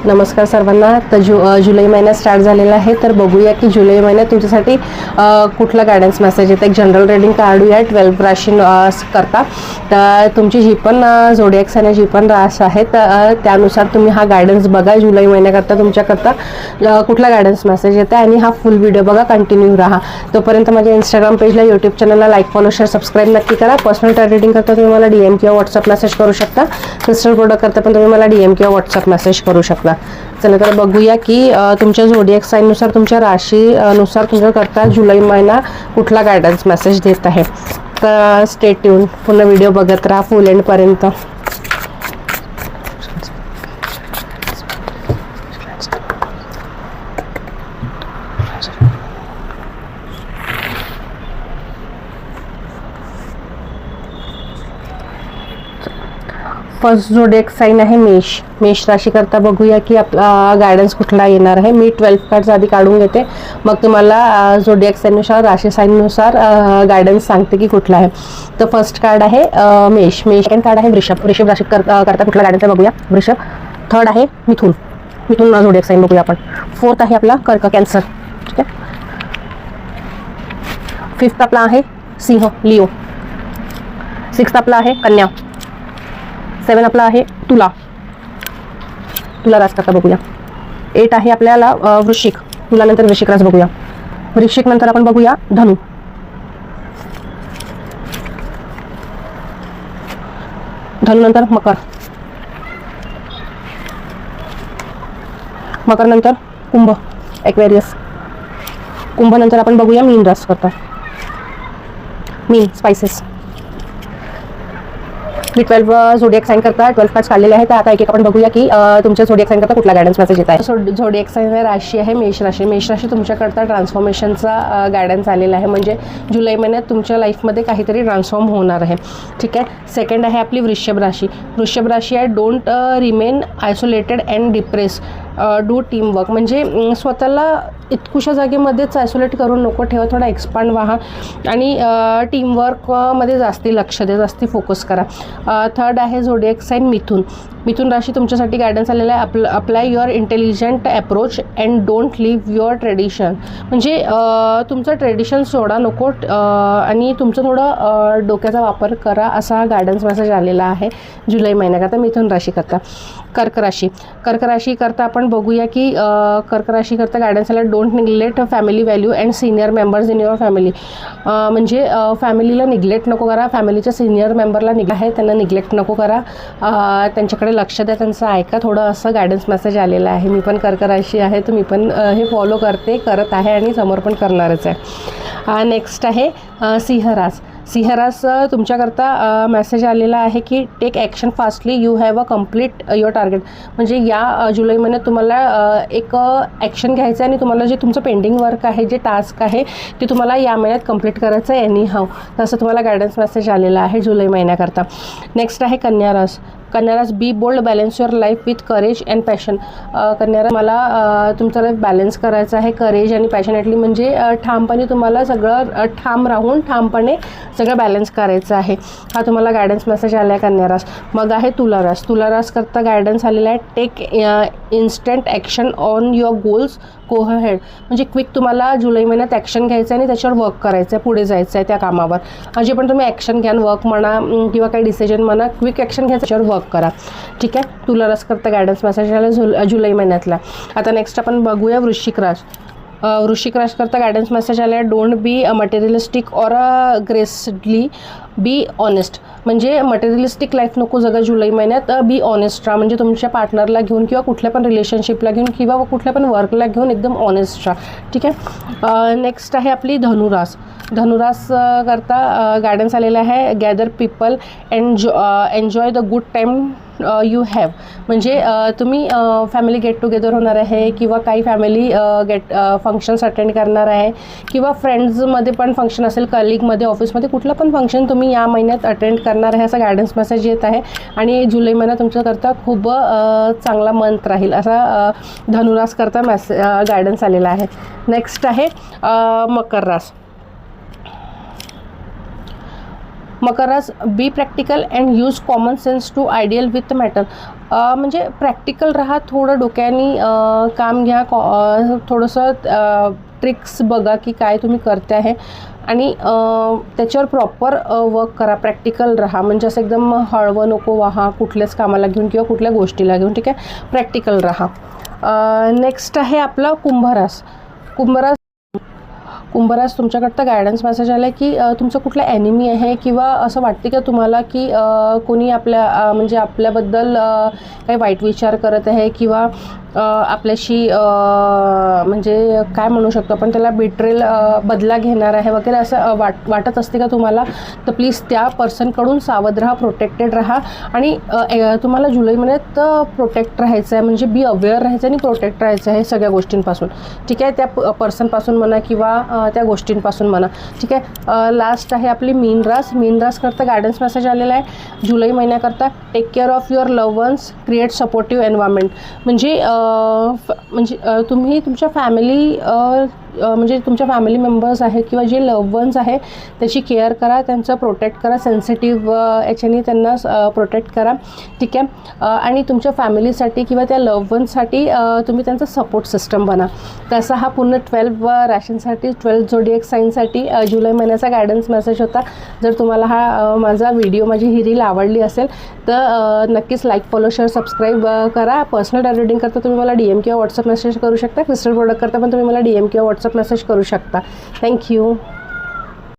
नमस्कार सर्वांना. तर जुलै महिना स्टार्ट झालेला आहे. तर बघूया की जुलै महिन्यात तुमच्यासाठी कुठला गायडन्स मेसेज येतं. एक जनरल रीडिंग काढूया 12 राशी करता. तर तुमची जी पण झोडिएक साइन जी पण रास आहे त्यानुसार तुम्ही हा गायडन्स बघा. जुलै महिन्याकरता तुमच्याकरता कुठला गायडन्स मेसेज येतं आणि हा फुल व्हिडिओ बघा, कंटिन्यू राहा. तोपर्यंत माझ्या इंस्टाग्राम पेजला, यूट्यूब चॅनलला लाईक, फॉलो, शेअर, सबस्क्राईब नक्की करा. पर्सनल टार्गेटिंग करता तुम्ही मला DM किंवा व्हॉट्सअप मेसेज करू शकता. क्रिस्टल प्रोडक्ट करता पण तुम्ही मला DM किंवा व्हॉट्सअप मेसेज करू शकता. चला तर बघूया की तुमच्या झोडिएक साइननुसार, तुमच्या राशीनुसार तुमच्याकरता जुलै महिना कुठला गायडन्स मेसेज देत आहे. तर स्टे ट्यून, पूर्ण व्हिडिओ बघत राहा फुल एंडपर्यंत. फर्स्ट झोडिएक साइन आहे मेष राशी करता. बघूया की गायडन्स कुठला येणार आहे. मी 12 कार्ड्स आधी काढून घेते, मग तुम्हाला झोडिएक साइननुसार, राशी साइननुसार गायडन्स सांगते की कुठला आहे. तर फर्स्ट कार्ड आहे मेष. सेकंड कार्ड आहे वृषभ राशी करता कुठला गायडन्स आहे बघूया. वृषभ. थर्ड आहे मिथुन झोडिएक साइन बघूया आपण. फोर्थ आहे आपला कर्क, कॅन्सर. ठीक आहे. फिफ्थ आपला आहे सिंह, लिओ. सिक्स्थ आपला आहे कन्या. 7 आपला आहे तुला रास करता बघूया. 8 आहे आपल्याला वृश्चिक. तुला नंतर वृश्चिक रास बघूया. वृश्चिक नंतर आपण बघूया धनु. नंतर मकर नंतर कुंभ, एक्वेरियस. कुंभ नंतर आपण बघूया मीन रास करता. मीन, स्पाइसेस. मी 12 झोडिएक साइन करता 12 कार्ड्स काढलेले आहेत. आता एक आपण बघूया की तुमच्या झोडिएक साइन करता कुठला गायडन्स मेसेज येत आहे. झोडिएक साइन राशी आहे मेष राशी तुमच्याकरता ट्रान्सफॉर्मेशनचा गायडन्स आलेला आहे. म्हणजे जुलै महिन्यात तुमच्या लाईफमध्ये काहीतरी ट्रान्सफॉर्म होणार आहे. ठीक आहे. सेकंड आहे आपली वृषभ राशी आहे don't remain isolated and depress, do teamwork. म्हणजे स्वतःला इतकुशा जागेमध्येच आयसोलेट करून नको ठेवा, थोडा एक्सपांड व्हा आणि टीमवर्कमध्ये जास्ती लक्ष द्या, जास्ती फोकस करा. थर्ड आहे झोडिएक साइन मिथुन राशी तुमच्यासाठी गायडन्स आलेला आहे. Apply your intelligent approach and don't leave your tradition. म्हणजे तुमचं ट्रेडिशन सोडा नको आणि तुमचं थोडं डोक्याचा वापर करा, असा गायडन्स मेसेज आलेला आहे जुलै महिन्याकरता मिथुन राशी करता. कर्क राशी करता आपण बघूया की कर्क राशी करता गायडन्स आला don't neglect family value and senior members in your family. म्हणजे फॅमिलीला निग्लेक्ट नको करा, फॅमिलीच्या सिनियर मेंबरला त्यांना निग्लेक्ट नको करा, त्यांच्याकडे लक्ष द्या, त्यांचं ऐका थोडं, असं गायडन्स मेसेज आलेला आहे. मी पण कर्क राशी आहे, तर मी पण हे फॉलो करत आहे आणि समोर पण करणारच आहे. नेक्स्ट आहे सिंह रास तुमच्याकरता मेसेज आलेला आहे की take action fastly, you have complete your target. म्हणजे या जुलै महिन्यात तुम्हाला एक ॲक्शन घ्यायचं आहे आणि तुम्हाला जे तुमचं पेंडिंग वर्क आहे, जे टास्क आहे ते तुम्हाला या महिन्यात कंप्लीट करायचं आहे एनी हाव. तसं तुम्हाला गायडन्स मेसेज आलेला आहे जुलै महिन्याकरता. नेक्स्ट आहे कन्या रास. Be bold, balance your life with courage and passion. मला तुमचं लाईफ बॅलन्स करायचं आहे करेज आणि पॅशनेटली. म्हणजे ठामपणे तुम्हाला सगळं ठाम राहून ठामपणे सगळं बॅलन्स करायचं आहे. हा तुम्हाला गायडन्स मेसेज आला आहे कन्या रास. मग आहे तुला रास करता गायडन्स आलेला आहे take instant action on your goals, go ahead. म्हणजे क्विक तुम्हाला जुलै महिन्यात ॲक्शन घ्यायचं आहे आणि त्याच्यावर वर्क करायचं आहे, पुढे जायचं आहे त्या कामावर. जे पण तुम्ही ॲक्शन घ्या, वर्क म्हणा किंवा काही डिसिजन म्हणा, क्विक ॲक्शन घ्या, त्याच्यावर वर्क करा. ठीक आहे. तुला रास करता गायडन्स मेसेज आला जुलै महिन्यातला. आता नेक्स्ट आपण बघूया वृश्चिक रास करता गायडन्स मेसेज आला आहे don't be materialistic or gracefully, be honest. म्हणजे मटेरियलिस्टिक लाईफ नको जगा जुलै महिन्यात, बी ऑनेस्ट राहा. म्हणजे तुमच्या पार्टनरला घेऊन किंवा कुठल्या पण रिलेशनशिपला घेऊन किंवा कुठल्या पण वर्कला घेऊन एकदम ऑनेस्ट राहा. ठीक आहे. नेक्स्ट आहे आपली धनुरास करता गायडन्स आलेला आहे gather people enjoy the good time you have. म्हणजे तुम्ही फॅमिली गेट टुगेदर होणार आहे किंवा काही फॅमिली फंक्शन्स अटेंड करणार आहे किंवा फ्रेंड्समध्ये पण फंक्शन असेल, कलिगमध्ये, ऑफिसमध्ये कुठलं पण फंक्शन तुम्ही या महिन्यात अटेंड करणार आहे, असा गायडन्स मेसेज येत आहे. आणि जुलै महिना तुमच्याकरता खूप चांगला मंथ राहील, असा धनुरास करता गायडन्स आलेला आहे. नेक्स्ट आहे मकर रास. Makaras, be practical and use common sense to ideal with matter. म्हणजे प्रॅक्टिकल राहा, थोडं डोक्याने काम घ्या, थोडंसं ट्रिक्स बघा की काय तुम्ही करते आहे आणि त्याच्यावर प्रॉपर वर्क करा, प्रॅक्टिकल राहा. म्हणजे असं एकदम हळवं नको वाहा कुठल्याच कामाला घेऊन किंवा कुठल्या गोष्टीला घेऊन, ठीक आहे, प्रॅक्टिकल राहा. नेक्स्ट आहे आपला कुंभरास. कुंभरास तुमच्याकडचं गायडन्स मेसेज आला आहे की तुमचं कुठला ॲनिमी आहे किंवा असं वाटते का तुम्हाला की कोणी म्हणजे आपल्याबद्दल काही वाईट विचार करत आहे किंवा आपल्याशी म्हणजे काय म्हणू शकतो आपण त्याला, बिट्रेल, बदला घेणार आहे वगैरे असं वाटत असते का तुम्हाला, तर प्लीज त्या पर्सनकडून सावध राहा, प्रोटेक्टेड राहा. आणि तुम्हाला जुलै महिन्यात प्रोटेक्ट राहायचं आहे, म्हणजे बी अवेअर राहायचं आणि प्रोटेक्ट राहायचं आहे सगळ्या गोष्टींपासून, ठीक आहे, त्या पर्सनपासून म्हणा किंवा त्या गोष्टींपासून म्हणा, ठीक आहे. लास्ट आहे आपली मीन रास करता गायडन्स मेसेज आलेला आहे जुलै महिन्याकरता. Take care of your loved ones, create supportive environment. म्हणजे तुम्ही तुमच्या फॅमिली मेंबर्स आहे किंवा जे लव्ह वन्स आहे त्याची केअर करा, त्यांचं प्रोटेक्ट करा, सेन्सिटिव्ह याच्याने त्यांना प्रोटेक्ट करा, ठीक आहे. आणि तुमच्या फॅमिलीसाठी किंवा त्या लव्ह वन्ससाठी तुम्ही त्यांचा सपोर्ट सिस्टम बना. तसा हा पूर्ण 12 राशींसाठी, 12 झोडिएक साईनसाठी जुलै महिन्याचा गायडन्स मेसेज होता. जर तुम्हाला हा माझा व्हिडिओ, माझी ही रील आवडली असेल तर नक्कीच लाईक, फॉलो, शेअर, सबस्क्राईब करा. पर्सनल टारगेट रीडिंग करता तुम्ही मला DM किंवा व्हॉट्सअप मेसेज करू शकता. क्रिस्टल प्रोडक्ट करता पण तुम्ही मला DM किंवा व्हॉट्सअप मेसेज करू शकता. थँक्यू.